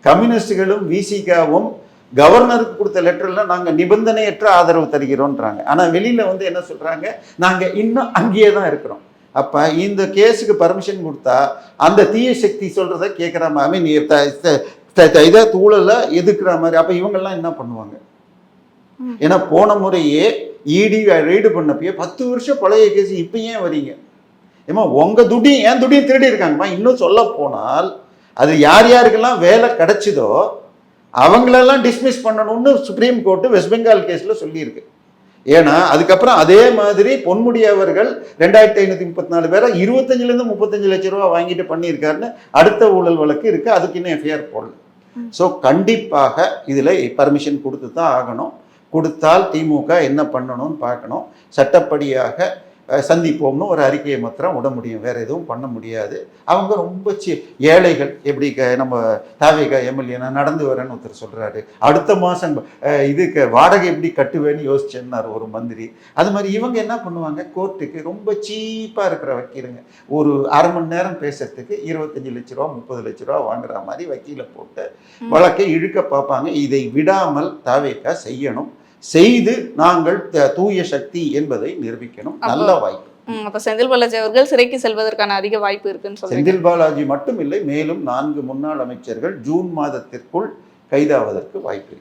கம்யூனிஸ்டுகளும் விசிகாவும் கவர்னருக்கு கொடுத்த லெட்டர்ல நாங்க நிபந்தனையற்ற ஆதரவு தருகிறோம்ன்றாங்க. ஆனா வெளியில வந்து என்ன சொல்றாங்க, நாங்க இன்னும் அங்கேயே தான் இருக்கிறோம். அப்ப இந்த கேஸுக்கு பர்மிஷன் கொடுத்தா அந்த தீய சக்தி சொல்றத கேட்கிற மாதிரி இதை தூளல எதுக்குற மாதிரி, அப்ப இவங்கெல்லாம் என்ன பண்ணுவாங்க? ஏன்னா போன முறையே இடி ரெய்டு பண்ணப்பயே 10 வருஷம் பழைய கேஸ் இப்ப ஏன் வரீங்க? ஏமா உங்க துடியும் ஏன் துடியும் திருடி இருக்காங்கம்மா. இன்னும் சொல்ல போனால் அது யார் யாருக்கெல்லாம் வேலை கிடைச்சதோ அவங்களெல்லாம் டிஸ்மிஸ் பண்ணணும்னு சுப்ரீம் கோர்ட்டு வெஸ்ட் பெங்கால் கேஸ்ல சொல்லியிருக்கு. ஏன்னா அதுக்கப்புறம் அதே மாதிரி பொன்முடி அவர்கள் 2534 பேரை 25 35 லட்சம் ரூபாய் வாங்கிட்டு பண்ணியிருக்காருன்னு அடுத்த ஊழல் வழக்கு இருக்கு. அதுக்கு இன்னும் எஃப்ஐஆர் போடல. ஸோ கண்டிப்பாக இதில் பர்மிஷன் கொடுத்து தான் ஆகணும். கொடுத்தால் திமுக என்ன பண்ணணும்னு பார்க்கணும். சட்டப்படியாக சந்திப்போம்னு ஒரு அறிக்கையை மாத்திரம் விட முடியும், வேற எதுவும் பண்ண முடியாது. அவங்க ரொம்ப ஏழைகள். எப்படி நம்ம தாவேகா எம்எல்ஏ நான் நடந்து வரேன்னு ஒருத்தர் சொல்றாரு, அடுத்த மாதம் இதுக்கு வாடகை எப்படி கட்டுவேன்னு யோசிச்சேன்னாரு ஒரு மந்திரி. அது மாதிரி இவங்க என்ன பண்ணுவாங்க, கோர்ட்டுக்கு ரொம்ப சீப்பாக இருக்கிற வக்கீலுங்க ஒரு அரை மணி நேரம் பேசுறதுக்கு 25 லட்ச ரூபா 30 லட்ச ரூபா வாங்குற மாதிரி வக்கீலை போட்டு வழக்கை இழுக்க பார்ப்பாங்க. இதை விடாமல் தாவேகா செய்யணும். செய்து நாங்கள் தூய சக்தி என்பதை நிரூபிக்கணும். நல்ல வாய்ப்பு. அப்ப செந்தில் பாலாஜி அவர்கள் சிறைக்கு செல்வதற்கான அதிக வாய்ப்பு இருக்குன்னு சொல்றீங்க. செந்தில் பாலாஜி மட்டும் இல்லை, மேலும் 4 முன்னாள் அமைச்சர்கள் ஜூன் மாதத்திற்குள் கைதாவதற்கு வாய்ப்பு இருக்கு.